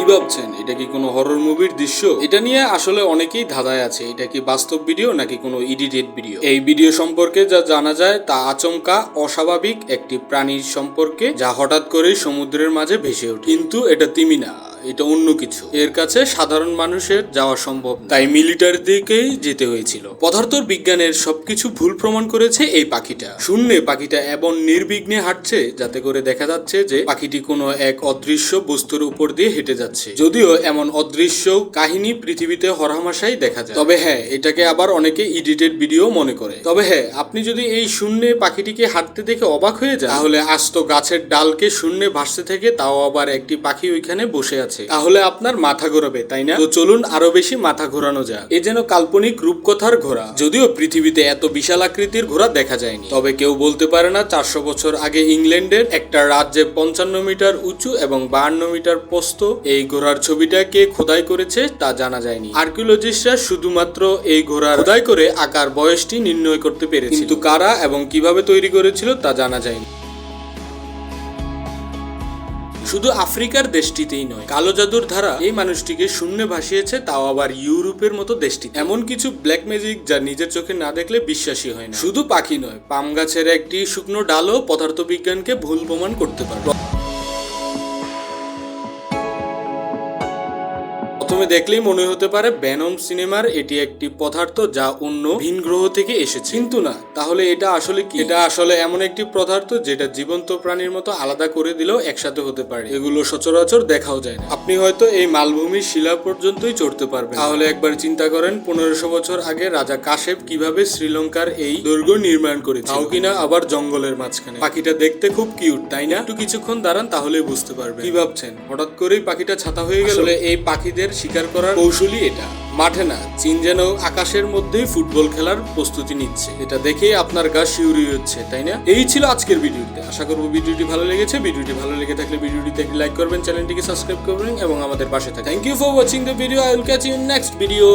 কি ভাবছেন এটা কি কোনো হরর মুভির দৃশ্য? এটা নিয়ে আসলে অনেকেই ধাঁধায় আছে, এটা কি বাস্তব ভিডিও নাকি কোনো এডিটেড ভিডিও। এই ভিডিও সম্পর্কে যা জানা যায় তা আচমকা অস্বাভাবিক একটি প্রাণীর সম্পর্কে, যা হঠাৎ করেই সমুদ্রের মাঝে ভেসে ওঠে। কিন্তু এটা তিমি না, এটা অন্য কিছু। এর কাছে সাধারণ মানুষের যাওয়া সম্ভব, তাই মিলিটারির দিকেই যেতে হয়েছিল। পদার্থ বিজ্ঞানের সবকিছু ভুল প্রমাণ করেছে এই পাখিটা। শূন্যে পাখিটা এমন নির্বিঘ্নে হাঁটছে যাতে করে দেখা যাচ্ছে যে পাখিটি কোনো এক অদৃশ্য বস্তুর উপর দিয়ে হেঁটে যাচ্ছে। যদিও এমন অদৃশ্য কাহিনী পৃথিবীতে হরহামেশাই দেখা যায়। তবে হ্যাঁ, এটাকে আবার অনেকে এডিটেড ভিডিও মনে করে। তবে হ্যাঁ, আপনি যদি এই শূন্যে পাখিটিকে হাঁটতে দেখে অবাক হয়ে যান, তাহলে আস্ত গাছের ডালকে শূন্যে ভাসতে থেকে তাও আবার একটি পাখি ওইখানে বসে আছে, তাহলে আপনার মাথা ঘোরাবে, তাই না? তো চলুন আরো বেশি মাথা ঘোরানো যাক। এ যেন কাল্পনিক রূপকথার ঘোড়া। যদিও পৃথিবীতে এত বিশাল আকৃতির ঘোড়া দেখা যায়নি, তবে কেউ বলতে পারে না 400 বছর আগে ইংল্যান্ডের একটা রাজ্যে 55 মিটার উঁচু এবং 52 মিটার প্রস্থ এই ঘোড়ার ছবিটা কে খোদাই করেছে তা জানা যায়নি। আর্কিওলজিস্টরা শুধুমাত্র এই ঘোড়ার খোদাই করে আকার বয়সটি নির্ণয় করতে পেরেছে, কিন্তু কারা এবং কিভাবে তৈরি করেছিল তা জানা যায়নি। শুধু আফ্রিকার দেশটিতেই নয়, কালো জাদুর ধারা এই মানুষটিকে শূন্যে ভাসিয়েছে, তাও আবার ইউরোপের মতো দেশটি। এমন কিছু ব্ল্যাক ম্যাজিক যা নিজের চোখে না দেখলে বিশ্বাসই হয় না। শুধু পাখি নয়, পাম গাছের একটি শুকনো ডালও পদার্থবিজ্ঞানকে ভুল প্রমাণ করতে পারে। প্রথমে দেখলেই মনে হতে পারে ভেনম সিনেমার এটি একটি পদার্থ যা অন্য ভিন গ্রহ থেকে এসেছে, কিন্তু না। তাহলে এটা আসলে কি? এটা আসলে এমন একটি পদার্থ যেটা জীবন্ত প্রাণীর মতো আলাদা করে দিলেও একসাথে হতে পারে। এগুলো সচরাচর দেখাও যায় না। আপনি হয়তো এই মালভূমির শিলা পর্যন্তই চড়তে পারবেন। তাহলে একবার চিন্তা করেন 1500 বছর আগে রাজা কাশেপ কিভাবে শ্রীলঙ্কার এই দুর্গ নির্মাণ করেছে, তাও কিনা আবার জঙ্গলের মাঝখানে। পাখিটা দেখতে খুব কিউট, তাই না? একটু কিছুক্ষণ দাঁড়ান, তাহলে বুঝতে পারবেন। কি ভাবছেন হঠাৎ করেই পাখিটা ছাতা হয়ে গেল? আসলে এই পাখিদের শিকার করার কৌশলী এটা। মাঠে না, চীন যেন আকাশের মধ্যেই ফুটবল খেলার প্রস্তুতি নিচ্ছে। এটা দেখেই আপনার গা শিউরি হচ্ছে, তাই না? এই ছিল আজকের ভিডিওতে। আশা করবো ভিডিওটি ভালো লেগেছে। ভিডিওটি ভালো লেগে থাকলে ভিডিওটিতে একটি লাইক করবেন, চ্যানেলটিকে সাবস্ক্রাইব করবেন এবং আমাদের পাশে থাকবেন। Thank you for watching the video. I will catch you in next video.